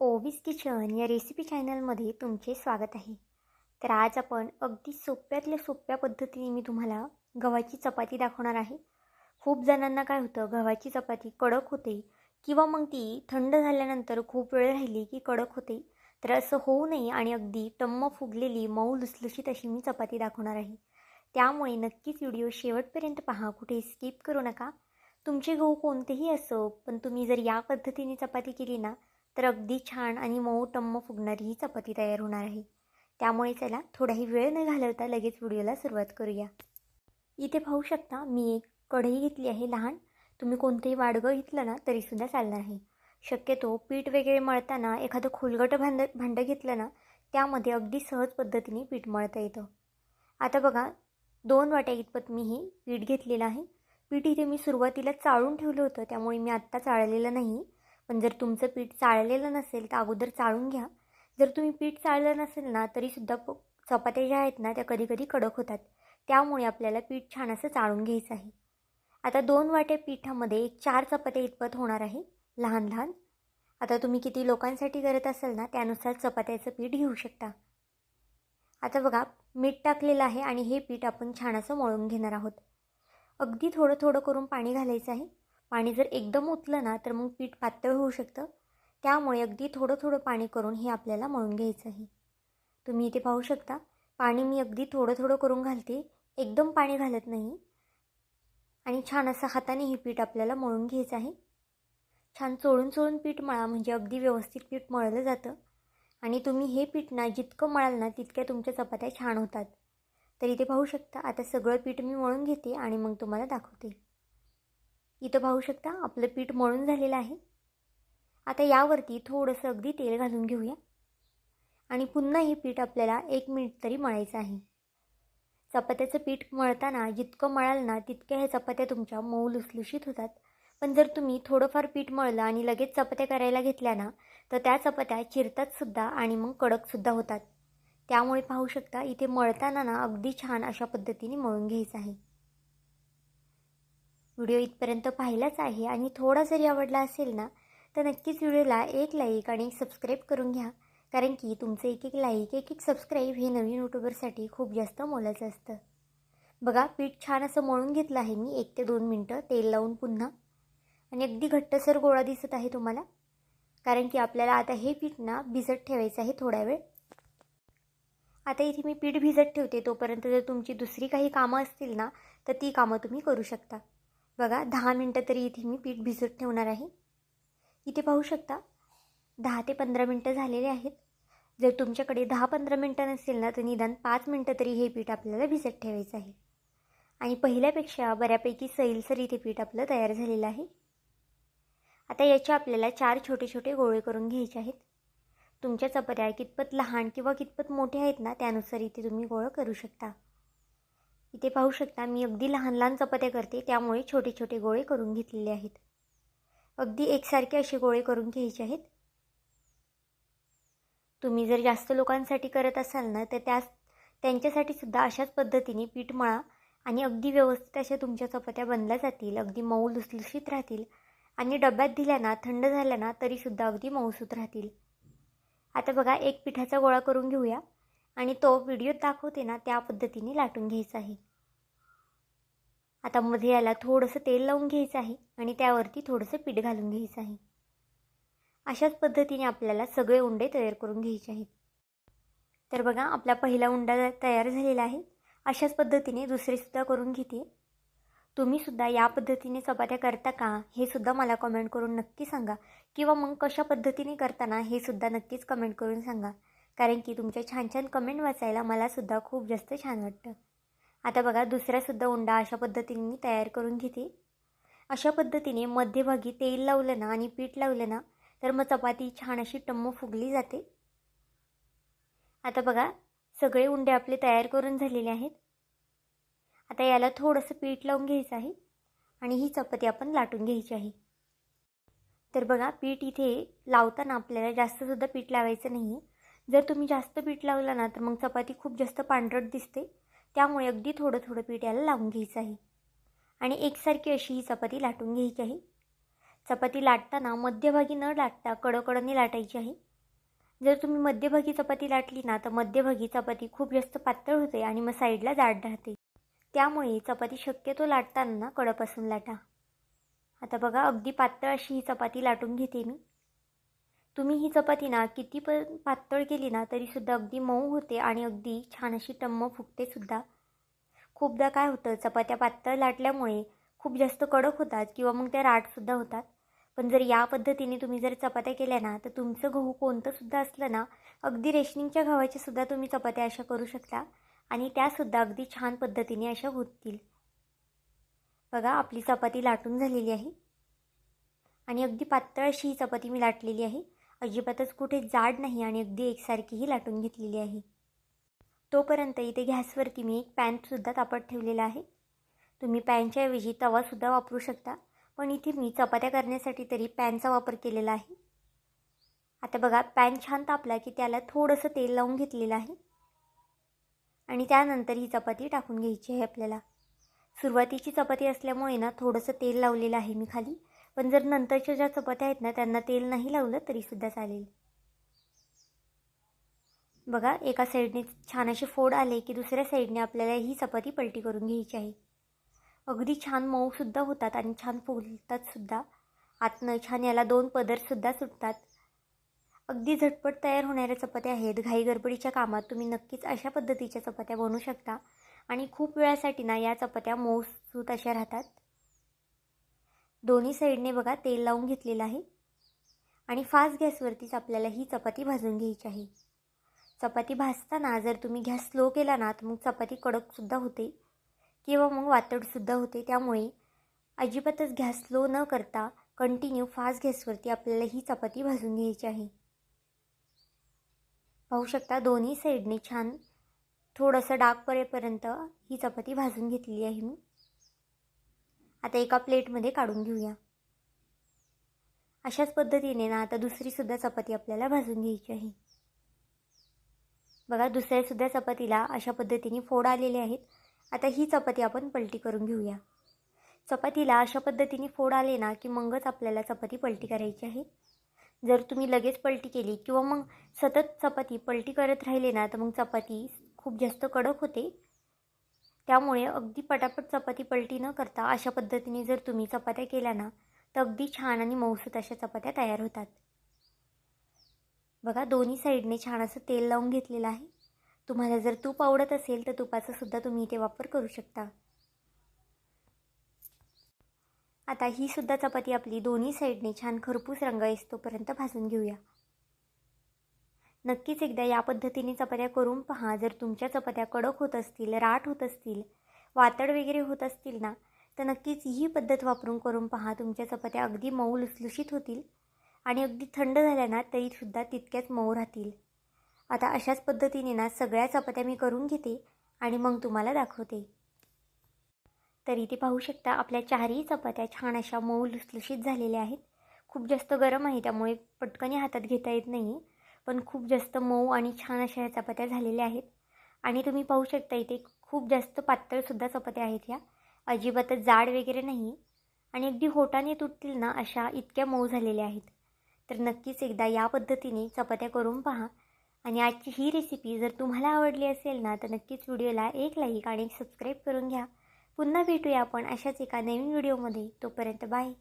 ओवीज kitchen या recipe चॅनलमध्ये तुमचे स्वागत आहे. तर आज आपण अगदी सोप्यातल्या सोप्या पद्धतीने मी तुम्हाला गव्हाची चपाती दाखवणार आहे. खूप जणांना काय होतं, गव्हाची चपाती कडक होते किंवा मग ती थंड झाल्यानंतर खूप वेळ राहिली की कडक होते. तर असं होऊ नये आणि अगदी टम्म फुगलेली मऊ लुसलुशीत अशी मी चपाती दाखवणार आहे. त्यामुळे नक्कीच व्हिडिओ शेवटपर्यंत पहा, कुठे स्किप करू नका. तुमचे गहू कोणतेही असो, पण तुम्ही जर या पद्धतीने चपाती केली ना तर अगदी छान आणि मऊ टम्म फुगणारी ही चपाती तयार होणार आहे. त्यामुळे चला थोडाही वेळ न घालवता लगेच व्हिडिओला सुरुवात करूया. इथे पाहू शकता मी एक कढई घेतली आहे लहान. तुम्ही कोणतेही वाडगं घेतलं ना तरीसुद्धा चालणार आहे. शक्यतो पीठ वगैरे मळताना एखादं खोलगटं भांडं घेतलं ना त्यामध्ये अगदी सहज पद्धतीने पीठ मळता येतं. आता बघा, 2 वाट्या इतपत मी हे पीठ घेतलेलं आहे. पीठ इथे मी सुरुवातीला चाळून ठेवलं होतं, त्यामुळे मी आत्ता चाळलेलं नाही. पण जर तुमचं पीठ चाळलेलं नसेल तर अगोदर चाळून घ्या. जर तुम्ही पीठ चाळलं नसेल ना तरीसुद्धा चपात्या ज्या आहेत ना त्या कधीकधी कडक होतात. त्यामुळे आपल्याला पीठ छान असं चाळून घ्यायचं आहे. आता 2 वाट्या पिठामध्ये 4 चपात्या इतपत होणार आहे, लहान लहान. आता तुम्ही किती लोकांसाठी करत असाल ना त्यानुसार चपात्याचं पीठ घेऊ शकता. आता बघा, मीठ टाकलेलं आहे आणि हे पीठ आपण छान असं मळून घेणार आहोत. अगदी थोडं थोडं करून पाणी घालायचं आहे. पाणी जर एकदम ओतलं ना तर मग पीठ पातळ होऊ शकतं. त्यामुळे अगदी थोडं थोडं पाणी करून हे आपल्याला मळून घ्यायचं आहे. तुम्ही इथे पाहू शकता, पाणी मी अगदी थोडं थोडं करून घालते, एकदम पाणी घालत नाही. आणि छान असं हाताने हे पीठ आपल्याला मळून घ्यायचं आहे. छान चोळून चोळून पीठ मळा, म्हणजे अगदी व्यवस्थित पीठ मळलं जातं. आणि तुम्ही हे पीठ ना जितकं मळाल ना तितक्या तुमच्या चपात्या छान होतात. तर इथे पाहू शकता, आता सगळं पीठ मी मळून घेते आणि मग तुम्हाला दाखवते. इथं पाहू शकता आपलं पीठ मळून झालेलं आहे. आता यावरती थोडंसं अगदी तेल घालून घेऊया आणि पुन्हा हे पीठ आपल्याला 1 मिनिट तरी मळायचं आहे. चपात्याचं पीठ मळताना जितकं मळाल ना तितक्या ह्या चपात्या तुमच्या मऊ लुसलुशीत होतात. पण जर तुम्ही थोडंफार पीठ मळलं आणि लगेच चपात्या करायला घेतल्या ना तर त्या चपात्या चिरतातसुद्धा आणि मग कडकसुद्धा होतात. त्यामुळे पाहू शकता इथे मळताना ना अगदी छान अशा पद्धतीने मळून घ्यायचं आहे. व्हिडिओ इथपर्यंत पाहिलाच आहे आणि थोडा जरी आवडला असेल ना तर नक्कीच व्हिडिओला एक लाईक आणि सबस्क्राईब करून घ्या. कारण की तुमचं एक एक लाईक, एक एक सबस्क्राईब हे नवीन यूट्यूबरसाठी खूप जास्त मोलाचं असतं. बघा, पीठ छान असं मळून घेतलं आहे मी 1 ते 2 मिनटं तेल लावून पुन्हा. आणि अगदी घट्टसर गोळा दिसत आहे तुम्हाला, कारण की आपल्याला आता हे पीठ ना भिजत ठेवायचं आहे थोडा वेळ. आता इथे मी पीठ भिजत ठेवते, तोपर्यंत जर तुमची दुसरी काही कामं असतील ना तर ती कामं तुम्ही करू शकता. बघा, 10 मिनटं तरी इथे मी पीठ भिजत ठेवणार आहे. इथे पाहू शकता 10 ते 15 मिनटं झालेले आहेत. जर तुमच्याकडे 10-15 मिनटं नसेल ना तर निदान 5 मिनटं तरी हे पीठ आपल्याला भिजत ठेवायचं आहे. आणि पहिल्यापेक्षा बऱ्यापैकी सैलसर इथे पीठ आपलं तयार झालेलं आहे. आता याचे आपल्याला 4 छोटे छोटे गोळे करून घ्यायचे आहेत. तुमच्या चपात्या कितपत लहान किंवा कितपत मोठे आहेत ना त्यानुसार इथे तुम्ही गोळे करू शकता. इथे पाहू शकता मी अगदी लहान लहान चपात्या करते, त्यामुळे छोटे छोटे गोळे करून घेतलेले आहेत. अगदी एकसारखे असे गोळे करून घ्यायचे आहेत. तुम्ही जर जास्त लोकांसाठी करत असाल ना तर त्यांच्यासाठी सुद्धा अशाच पद्धतीने पीठ मळा आणि अगदी व्यवस्थित अशा तुमच्या चपात्या बनल्या जातील, अगदी मऊ लुसलुशीत राहतील. आणि डब्यात दिल्या ना, थंड झाल्या ना तरीसुद्धा अगदी मऊसूत राहतील. आता बघा, एक पिठाचा गोळा करून घेऊया आणि तो व्हिडिओत दाखवते ना त्या पद्धतीने लाटून घ्यायचा आहे. आता मध्ये याला थोडंसं तेल लावून घ्यायचं आहे आणि त्यावरती थोडंसं पीठ घालून घ्यायचं आहे. अशाच पद्धतीने आपल्याला सगळे उंडे तयार करून घ्यायचे आहेत. तर बघा, आपला पहिला उंडा तयार झालेला आहे. अशाच पद्धतीने दुसरेसुद्धा करून घेते. तुम्हीसुद्धा या पद्धतीने चपात्या करता का हे सुद्धा मला कमेंट करून नक्की सांगा. किंवा मग कशा पद्धतीने करताना हे सुद्धा नक्कीच कमेंट करून सांगा. कारण की तुमच्या छान छान कमेंट वाचायला मलासुद्धा खूप जास्त छान वाटतं. आता बघा, दुसरासुद्धा उंडा अशा पद्धतीने मी तयार करून घेते. अशा पद्धतीने मध्यभागी तेल लावलं ना आणि पीठ लावलं ना तर मग चपाती छान अशी टम्म फुगली जाते. आता बघा, सगळे उंडे आपले तयार करून झालेले आहेत. आता याला थोडंसं पीठ लावून घ्यायचं आहे आणि ही चपाती आपण लाटून घ्यायची आहे. तर बघा, पीठ इथे लावताना आपल्याला जास्तसुद्धा पीठ लावायचं नाही आहे. जर तुम्ही जास्त पीठ लावलं ना तर मग चपाती खूप जास्त पांढरट दिसते. त्यामुळे अगदी थोडं थोडं पीठ याला लावून घ्यायचं आहे आणि एकसारखी अशी ही चपाती लाटून घ्यायची आहे. चपाती लाटताना मध्यभागी न लाटता कडकडने लाटायची आहे. जर तुम्ही मध्यभागी चपाती लाटली ना तर मध्यभागी चपाती खूप जास्त पातळ होते आणि मग साईडला जाड राहते. त्यामुळे चपाती शक्यतो लाटताना ना कडेपासून लाटा. आता बघा अगदी पातळ अशी ही चपाती लाटून घेते मी. तुम्ही ही चपाती ना किती पण पातळ केली ना तरीसुद्धा अगदी मऊ होते आणि अगदी छान अशी टम्म फुगते सुद्धा. खूपदा काय होतं चपात्या पातळ लाटल्यामुळे खूप जास्त कडक होतात किंवा मग त्या राठसुद्धा होतात. पण जर या पद्धतीने तुम्ही जर चपात्या केल्या ना तर तुमचं गहू कोणतंसुद्धा असलं ना अगदी रेशनिंगच्या गव्हाच्यासुद्धा तुम्ही चपात्या अशा करू शकता आणि त्यासुद्धा अगदी छान पद्धतीने अशा होतील. बघा आपली चपाती लाटून झालेली आहे आणि अगदी पातळ अशी ही चपाती मी लाटलेली आहे. अजिबातच कुठे जाड नाही आणि अगदी एकसारखीही लाटून घेतलेली आहे. तोपर्यंत इथे गॅसवरती मी एक पॅनसुद्धा तापत ठेवलेला आहे. तुम्ही पॅनच्या ऐवजी तवासुद्धा वापरू शकता, पण इथे मी चपात्या करण्यासाठी तरी पॅनचा वापर केलेला आहे. आता बघा पॅन छान तापला की त्याला थोडंसं तेल लावून घेतलेलं आहे आणि त्यानंतर ही चपाती टाकून घ्यायची आहे आपल्याला. सुरुवातीची चपाती असल्यामुळे ना थोडंसं तेल लावलेलं आहे मी खाली, पण जर नंतरच्या ज्या चपात्या आहेत ना त्यांना तेल नाही लावलं तरीसुद्धा चालेल. बघा एका साईडने छान असे फोड आले की दुसऱ्या साईडने आपल्याला ही चपाती पलटी करून घ्यायची आहे. अगदी छान मऊसुद्धा होतात आणि छान फुलतातसुद्धा. आतनं छान याला 2 पदरसुद्धा सुटतात. अगदी झटपट तयार होणाऱ्या चपात्या आहेत. घाई गडबडीच्या कामात तुम्ही नक्कीच अशा पद्धतीच्या चपात्या बनवू शकता आणि खूप वेळासाठी ना या चपात्या मऊसूत अशा राहतात. दोन्ही साईडने बघा तेल लावून घेतलेलं आहे आणि फास्ट गॅसवरतीच आपल्याला ही चपाती भाजून घ्यायची आहे. चपाती भाजताना जर तुम्ही गॅस स्लो केला ना तर मग चपाती कडकसुद्धा होते किंवा मग वातडसुद्धा होते. त्यामुळे अजिबातच गॅस स्लो न करता कंटिन्यू फास्ट गॅसवरती आपल्याला ही चपाती भाजून घ्यायची आहे. पाहू शकता दोन्ही साईडने छान थोडंसं डाग पडेपर्यंत ही चपाती भाजून घेतलेली आहे मी. आता एका प्लेटमध्ये काढून घेऊया. अशाच पद्धतीने ना आता दुसरीसुद्धा चपाती आपल्याला भाजून घ्यायची आहे. बघा दुसऱ्यासुद्धा चपातीला अशा पद्धतीने फोड आलेले आहेत. आता ही चपाती आपण पलटी करून घेऊया. चपातीला अशा पद्धतीने फोड आले ना की मगच आपल्याला चपाती पलटी करायची आहे. जर तुम्ही लगेच पलटी केली किंवा मग सतत चपाती पलटी करत राहिले ना तर मग चपाती खूप जास्त कडक होते. त्यामुळे अगदी पटापट चपाती पलटी न करता अशा पद्धतीने जर तुम्ही चपात्या केल्या ना तर अगदी छान आणि मऊसूत अशा चपात्या तयार होतात. बघा दोन्ही साईडने छान असं तेल लावून घेतलेलं आहे. तुम्हाला जर तूप आवडत असेल तर तुपाचासुद्धा तुम्ही इथे वापर करू शकता. आता ही सुद्धा चपाती आपली दोन्ही साईडने छान खरपूस रंग येतोपर्यंत भाजून घेऊया. नक्कीच एकदा या पद्धतीने चपात्या करून पहा. जर तुमच्या चपात्या कडक होत असतील, राठ होत असतील, वातड वगैरे होत असतील ना तर नक्कीच ही पद्धत वापरून करून पहा. तुमच्या चपात्या अगदी मऊ लुसलुशीत होतील आणि अगदी थंड झाल्या ना तरीसुद्धा तितक्याच मऊ राहतील. आता अशाच पद्धतीने ना सगळ्या चपात्या मी करून घेते आणि मग तुम्हाला दाखवते. तर इथे पाहू शकता आपल्या चारही चपात्या छान अशा मऊ लुसलुशीत झालेल्या आहेत. खूप जास्त गरम आहे त्यामुळे पटकन हातात घेता येत नाही, पण खूप जास्त मऊ आणि छान अशा ह्या चपात्या झालेल्या आहेत. आणि तुम्ही पाहू शकता इथे खूप जास्त पातळसुद्धा चपात्या आहेत ह्या. अजिबातच जाड वगैरे नाही आणि अगदी होटाने तुटतील ना अशा इतक्या मऊ झालेल्या आहेत. तर नक्कीच एकदा या पद्धतीने चपात्या करून पहा. आणि आजची ही रेसिपी जर तुम्हाला आवडली असेल ना तर नक्कीच व्हिडिओला एक लाईक आणि सबस्क्राईब करून घ्या. पुन्हा भेटूया आपण अशाच एका नवीन व्हिडिओमध्ये. तोपर्यंत बाय.